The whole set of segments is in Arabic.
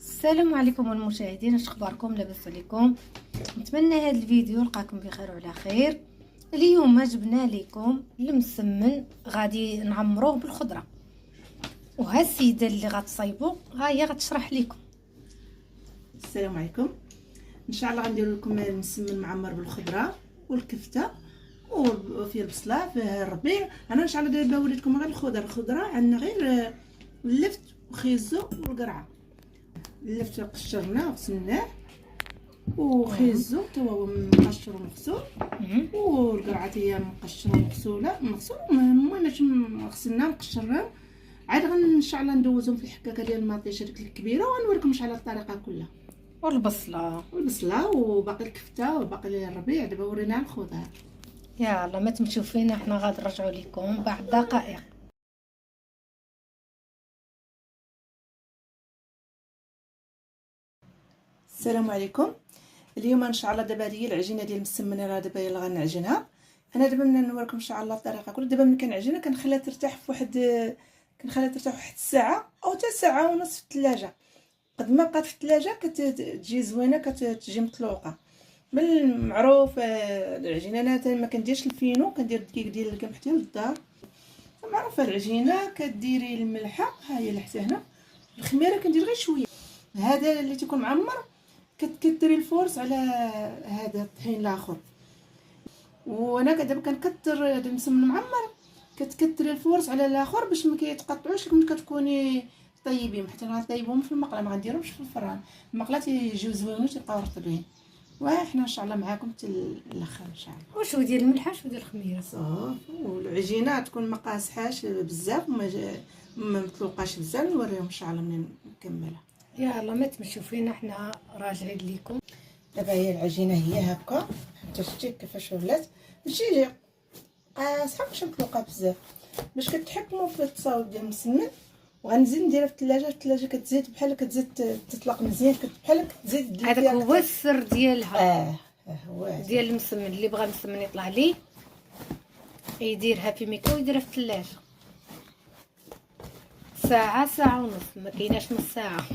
السلام عليكم المشاهدين، اش اخباركم؟ لاباس عليكم؟ نتمنى هذا الفيديو يلقاكم بخير وعلى خير. اليوم جبنا لكم المسمن غادي نعمروه بالخضره، وها السيده اللي غتصايبو ها هي غتشرح لكم. السلام عليكم. ان شاء الله غندير لكم المسمن معمر بالخضره والكفته وفيه البصله فيه الربيع. انا ان شاء الله دابا وريتكم غير الخضره عندنا غير اللفت وخيزو والقرعه. اللفت قشرناه وغسلناه، وخيزو تا هو مقشر ومغسول، والقرعه هي مقشره ومغسوله المهم غسلناه وقشرناه. عاد ان شاء الله ندوزهم في الحكاكه ديال المطيشه ديك الكبيره ونوريكم ان شاء الله الطريقه كلها. والبصله وباقي الكفته وباقي الربيع. دابا ورينا الخضار. يلا ما تمشيو فينا، احنا غادي نرجعوا لكم بعد دقائق. السلام عليكم. اليوم ان شاء الله دابا هذه هي العجينه ديال المسمن، راه دابا يلا غنعجنها. انا دابا من نوريكم ان شاء الله الطريقه كلها. دابا ملي كنعجنها كنخليها ترتاح في واحد الساعه او حتى ساعه ونص في الثلاجه. قد ما بقات في الثلاجه كتجي زوينه، كتجي مطلوقه. من المعروف العجينه انا ما كنديرش الفينو، كندير الدقيق ديال القمح ديال الدار. معروفه العجينه كديري الملحه، ها هي اللي حتى هنا. الخميره كندير غير شويه. هذا اللي تيكون معمر كتكثري الفرص على هذا الطحين الاخر. وانا دابا كنكثر هذا المسمن المعمر، كتكثري الفرص على الاخر باش ما كيتقطعوش لك ملي كتكوني طيبين. حتى غنطيبهم في المقله، ما غنديرهمش في الفران. المقله تيجيو زوينين تيبقاو رطبين. وحنا ان شاء الله معاكم حتى الاخر ان شاء الله. وشو ديال الملح وشو ديال الخميره صافي. والعجينه تكون ما قاصحاش بزاف وما مطلوقاش بزاف. نوريهم ان شاء الله من نكملها. يلا ما تمشيو فينا، احنا راجعين لكم. دابا هي العجينه هي هكا، حتى شتي كيفاش ولات. ماشي قاصحه ماشي مطلوقه بزاف، باش كتحكموا في التصاوب ديال المسمن. وغنزيد نديرها في الثلاجه كتزيد بحال كتزيد تطلق مزيان، بحال كتزيد. هذاك هو السر ديالها. هو ديال المسمن. اللي بغى المسمن يطلع ليه يديرها في ميكرو ويديرها في الثلاجه ساعه ونص، ما كايناش نص ساعه.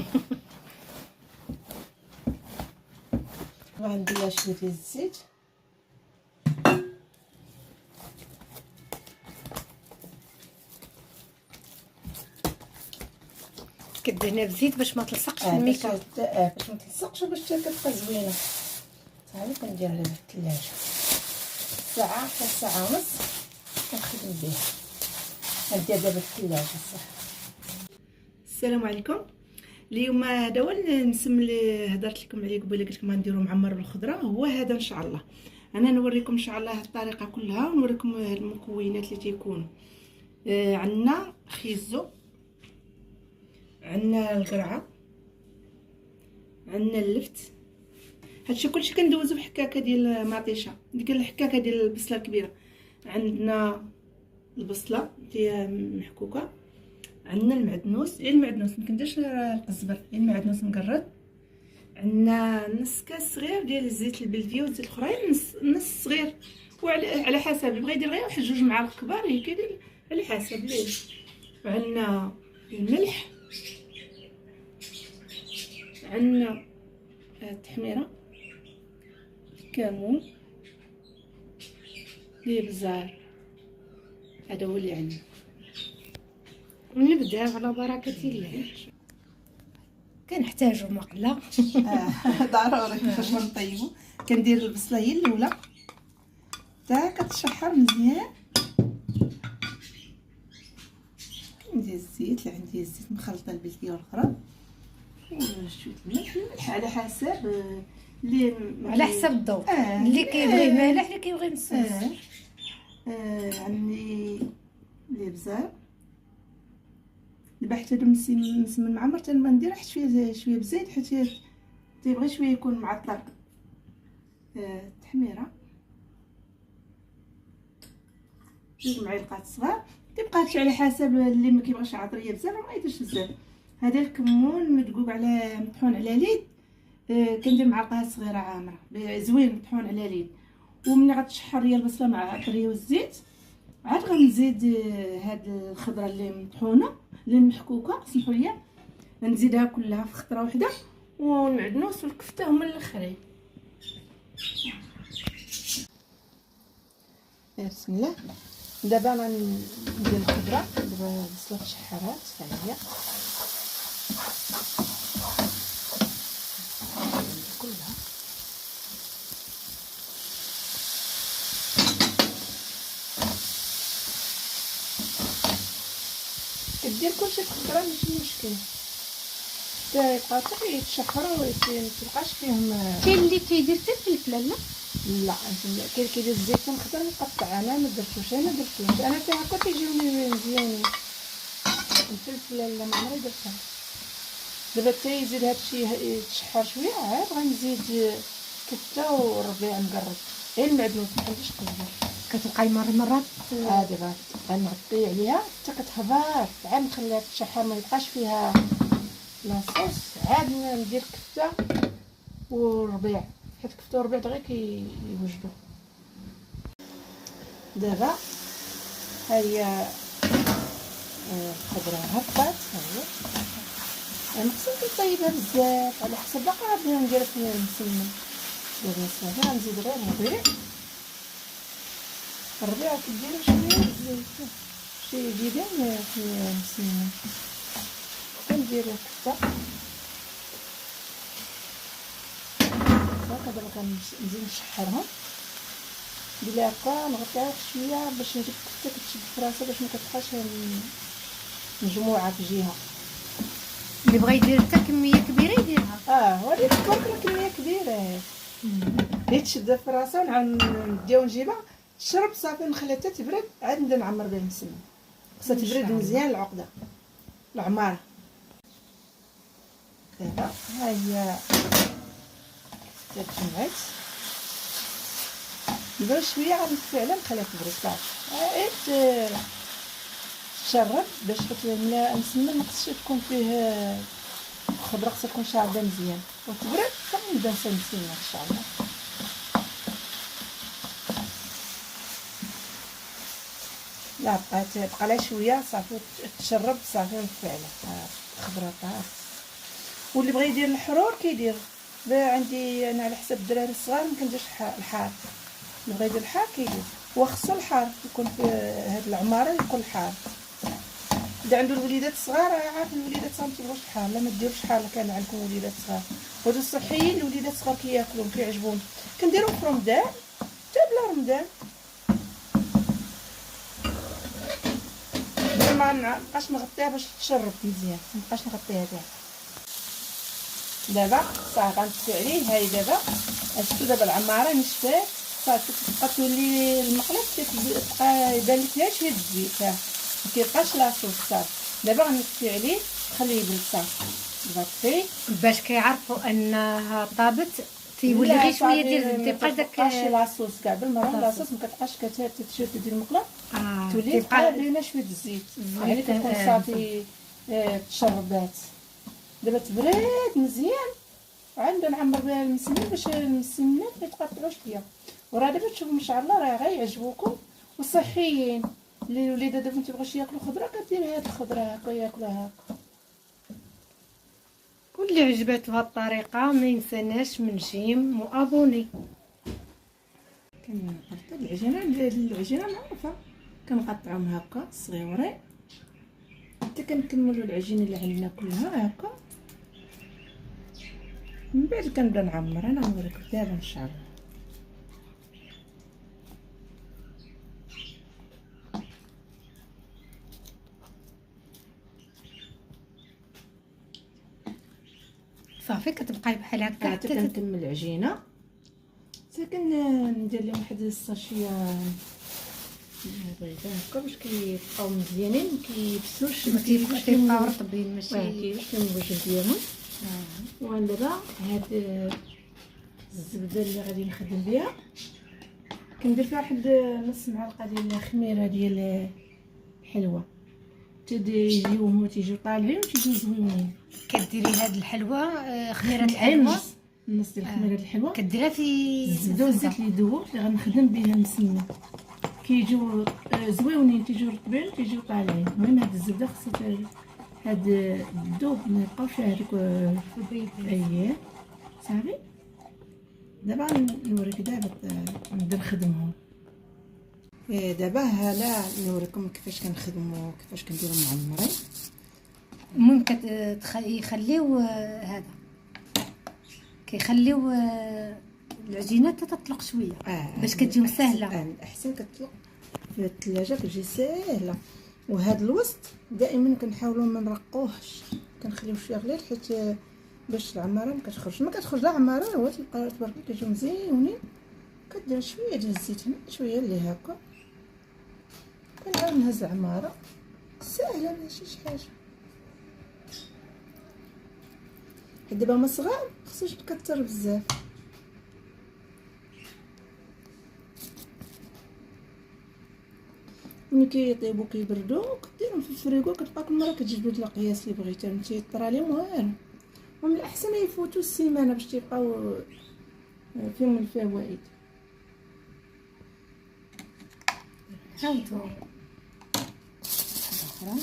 وغندير شويه ديال الزيت. كدهنها بزيت باش ما تلصقش في الميكا. باش ما تلصقش وباش كتبقى زوينه. صافي كنديرها لها في الثلاجه ساعه حتى ساعه ونص كنخدم بها. غندير دابا في الثلاجه. السلام عليكم. اليوم هذا هو المسمن اللي هضرت لكم عليه قبيله، قلت لكم غنديرو معمر بالخضره. هو هذا ان شاء الله. انا نوريكم ان شاء الله الطريقه كلها ونوريكم المكونات اللي تيكونوا. عندنا خيزو، عندنا القرعه، عندنا اللفت. هادشي كلشي كندوزو في حكاكه ديال مطيشه، ديك الحكاكه ديال البصله الكبيره. عندنا البصله ديال محكوكه، عندنا المعدنوس. ما كنديرش القزبر، المعدنوس مقرد. عندنا نص كاس صغير ديال الزيت البلديه، والزيت الاخرين نص صغير. وعلى حسب اللي بغى يدير غير واحد 2 معالق كبار، هي كيدير على حسب ليه. وعندنا الملح، عندنا التحميره، الكمون، الابزار. هذا هو اللي عندنا. ونبدا على بركه الله. كنحتاجو مقله. ضروري باش نطيبو. كندير البصله هي الاولى حتى كتشحر مزيان. كندير الزيت، اللي عندي الزيت مخلطه البلديه والاخرى، وشويه الملح على حسب اللي على حسب الذوق. اللي كيبغي مالح، اللي كيبغي مسوس. عندي الابزار. دابا حتى هذا المسمن معمر ندير واحد شويه بزيت، حيت تيبغي شويه يكون معطر. التحميره 2 معالق صغار. تيبقى هادشي على حسب اللي ما كيبغيش عطريه بزاف ما يديرش بزاف. هذا الكمون مدقوق على مطحون على ليد. كندير معلقه صغيره عامره زوين مطحون على ليد. ومني غتشحر ليا البصله مع العطريه والزيت، عاد غنزيد هاد الخضره اللي مطحونه اللي محكوكه. سمحوا لي، نزيدها كلها في خطره واحده، والمعدنوس والكفته هما الاخرين. بسم الله. دابا ندير الخضره. دابا البصله تشحرات هي كلها. كدير كلشي في الخضره ماشي مشكل، حتى يبقى حتى يتشحروا ومتبقاش فيهم. كاين اللي كيدير حتى الفلفله. لا لا كاين اللي كيدير الزيتون خضر مقطع. انا ما درتوش، انا درتوش انا فيها هكا كيجيوني مزيانين. الفلفله لا ما عمري درتها. دابا حتى يزيد هادشي يتشحر شويه عاد غنزيد كفته وربيع مقرب. غير المعدنوس ما عنديش كزبر. كتبقاي مرات دابا غنغطي عليها حتى كتهبط، عاد نخليها تشحر ما يبقاش فيها لاصوص. عاد ندير كفته وربيع، حيت كفته وربيع دغيا كيوجدوا. دابا ها هي الخضره هبطات. ها هي انا خصني نطيبها بزاف على حسب باقا غادي نديرها في المسمن. دابا صافي غنزيد غير الربيع. الربيع كديرو شويه الزيت شي ديدان في المسمن. كندير الكفته دابا كنزيد نشحرهم. بلا هكا نغطيها شويه باش نجيب الكفته كتشد في راسها باش ما كتبقاش مجموعه في جهه. اللي بغى يدير حتى كميه كبيره يديرها. وليت تبارك كميه كبيره اللي تشد في راسها ونعاود نديو نجيبها تشرب صافي. نخليها حتى تبرد عاد نبدا نعمر بها المسمن. خصها تبرد مزيان العقده العماره. دابا ها هي تجمعات. دابا شويه غنطفي عليها نخليها تبرد صافي. تشرب باش المسمن ما خصش تكون فيه الخضره، خصها تكون شاربه مزيان وتبرد. نبدا نسمسمها ان شاء الله. لا بقى لها شويه صافي تشرب صافي ونطفي عليها الخضره طاف. واللي بغى يدير الحرور كيدير. عندي انا على حسب الدراري الصغار ما كنديرش الحار. اللي بغى يدير الحار كيدير، وخصو الحار يكون في هاد العماره يكون الحار. اذا عنده الوليدات الصغار عارف الوليدات صغار ما تيبغوش الحار. لا ما ديروش حار كان عندكم وليدات صغار. هادو الصحيين الوليدات الصغار كياكلوهم كيعجبهم. كنديرهم في رمضان حتى بلا رمضان. ما نبقاش نغطيها باش تشرب مزيان، ما نبقاش نغطيها كاع. دابا صافي غنطفي عليه. هاي دابا شفتوا دابا العماره نشفات صافي. كتبقى تولي المقله تبقى يبان لك غير شويه الزيت. ما كيبقاش لاصوص صافي. دابا غنطفي عليه نخليه يبرد صافي. طفي باش كيعرفوا انها طابت تيولي غير شويه ديال تيبقى داك لاصوص كاع بالمره. لاصوص ما كتبقاش كتشد ديال المقله. تولي تبقى بينا شويه الزيت يعني كتكون صافي تشربات. دابا تبرد مزيان عاد نعمر بها المسمن باش المسمنات ما يتقطعوش ليا. وراه دابا تشوفوا ما شاء الله راه غيعجبوكم وصحيين. اللي الوليدات دابا ما تيبغوش ياكلوا خضره كدير هاد الخضره هكا ياكلوها هكا. واللي عجبته هاد الطريقه ما ينساناش من جيم وابوني. كنحط العجينه معروفه كنقطعهم هكا صغيورين حتى كنكملوا العجينه اللي عندنا كلها هكا. من بعد كنبدا نعمر. انا نوريكم دابا ان شاء الله. صافي كتبقاي بحال هكا حتى كنكمل العجينه. ساكن ندير لهم واحد الساشيه بيضاء هكا باش كيبقاو مزيانين ما كيبسوش ما كيبقاو رطبين ماشي كيفهم الوجه ديالهم. ودابا هاد الزبده اللي غادي نخدم بها كندير فيها واحد نص معلقه ديال الخميره ديال الحلوه يجيو طالعين وتيجيو زوينين. كديري هاد الحلوه خميره الحلوه نص ديال خميره الحلوه كديرها في الزبده والزيت اللي دوبوا اللي غنخدم بها المسمن كيجيو زويونين تيجيو رطبين تيجيو طالعين. المهم هاد الزبده خصها هاد الذوب ما يبقاوش هذوك اييه صافي. دابا نوريك دابا نبدا نخدمهم. دابا هلا نوريكم كيفاش كنخدموا كيفاش كنديروا معمرين. المهم يخليو هذا كيخليو العجينه تطلق شويه باش كتجيو سهله. احسن كتطلق في الثلاجه كتجي سهله. وهذا الوسط دائما كنحاولوا ما نرقوهش، كنخليو شويه غليظ حيت باش العماره ما كتخرج لا عماره هو تلقى تبارك الله كيجيو مزيونين. كدير شويه ديال الزيت هنا شويه اللي هكا، كنعاود نهز العماره ساهله ماشي شي حاجه. حيت دابا هما صغار خصوش تكثر بزاف. ملي كيطيبو كيبردو كديرهم في الفريغو، كتبقى كل مره كتجبد القياس اللي بغيتي، ما تيطرى ليهم والو. ومن الاحسن يفوتوا السيمانه باش تيبقاو فيهم الفوائد. نعاودو اخرى.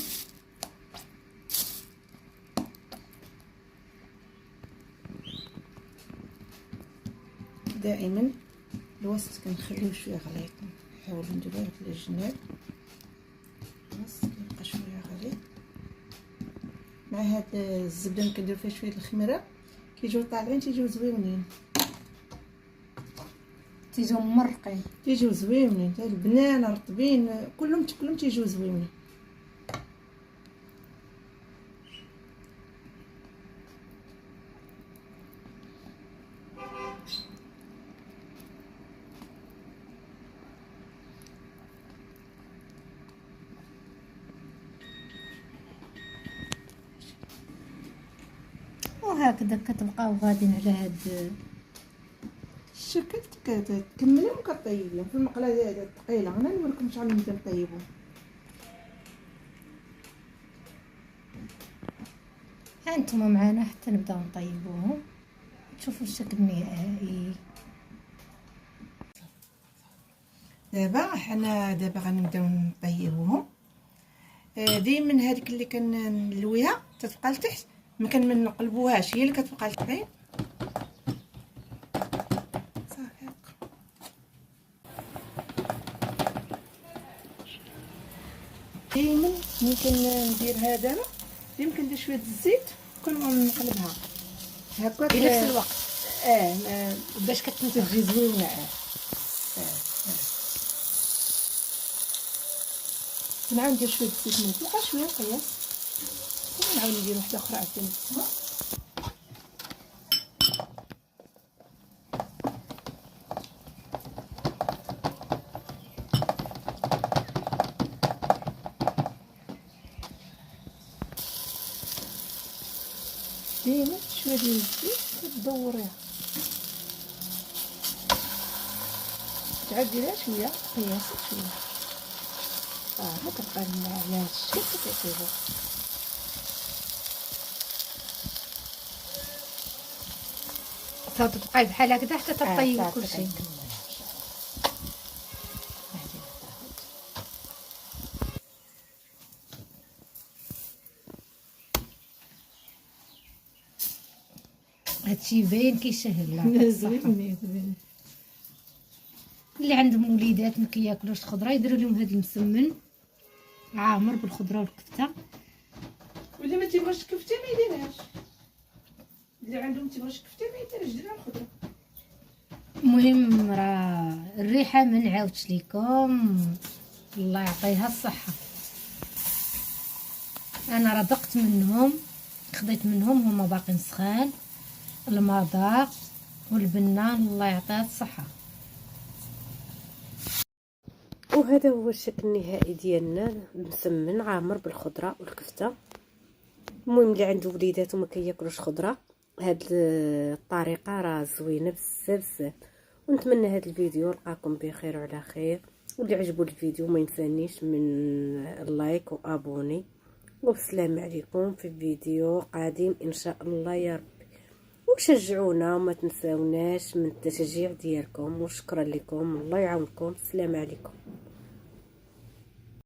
دائما الوسط كنخليوه شويه غليظ، نحاولوا نديروه في الجناب بس كيبقى شويه غليظ. مع هاد الزبده اللي كنديروا فيها شويه الخميره كيجيو طالعين تيجيو زويونين، تيجيو مرقين، تيجيو زويونين. حتى البنان رطبين كلهم تيجيو زويونين. وهكذا كتبقاو غاديين على هاد الشكل. كتكمليهم وكطيبيهم في المقله الثقيله. انا نوريكم شحال نبدا نطيبهم. ها انتم معنا حتى نبداو نطيبوهم تشوفوا الشكل النهائي. دابا حنا غنبداو نطيبوهم. ديما هذيك اللي كنلويها تتبقى لتحت، ما نقلبوهاش، هي اللي كتبقى لتحت. صافي ديما ممكن ندير هذا، ديما كندير شويه الزيت ونقلبها هكا في نفس الوقت باش كتجي زوينه. نعاود ندير شويه الزيت من الفوق شويه قياس، ونعاود ندير واحده اخرى عاوتاني. ديما شويه ديال الزيت كدوريها، تعاود ديريها شويه قياس شويه ما كتبقى على هاد الشكل كتعطيوه. تبقاي بحال هكذا حتى تطيبي كلشي. هادشي باين كيسهل. زوين. اللي عندهم وليدات ما كياكلوش الخضره يديروا لهم هذا المسمن عامر بالخضره والكفته. واللي ما تيبغيش الكفته ما يديرهاش، اللي عندهم تيبغيش الكفته ما يديرهاش، ديرها الخضره. المهم راه الريحه ما نعاودش لكم، الله يعطيها الصحه. انا راه ذقت منهم، خديت منهم هما باقين سخان، المذاق والبنان الله يعطيها الصحه. وهذا هو الشكل النهائي ديالنا المسمن عامر بالخضره والكفته. المهم اللي عنده وليدات وما كياكلوش خضره، هاد الطريقه راه زوينه بزاف. ونتمنى هاد الفيديو لقاكم بخير وعلى خير. واللي عجبو الفيديو ما ينسانيش من اللايك وابوني. والسلام عليكم في فيديو قادم ان شاء الله يا ربي. وشجعونا وما تنساوناش من التشجيع ديالكم، وشكرا لكم، الله يعاونكم. السلام عليكم.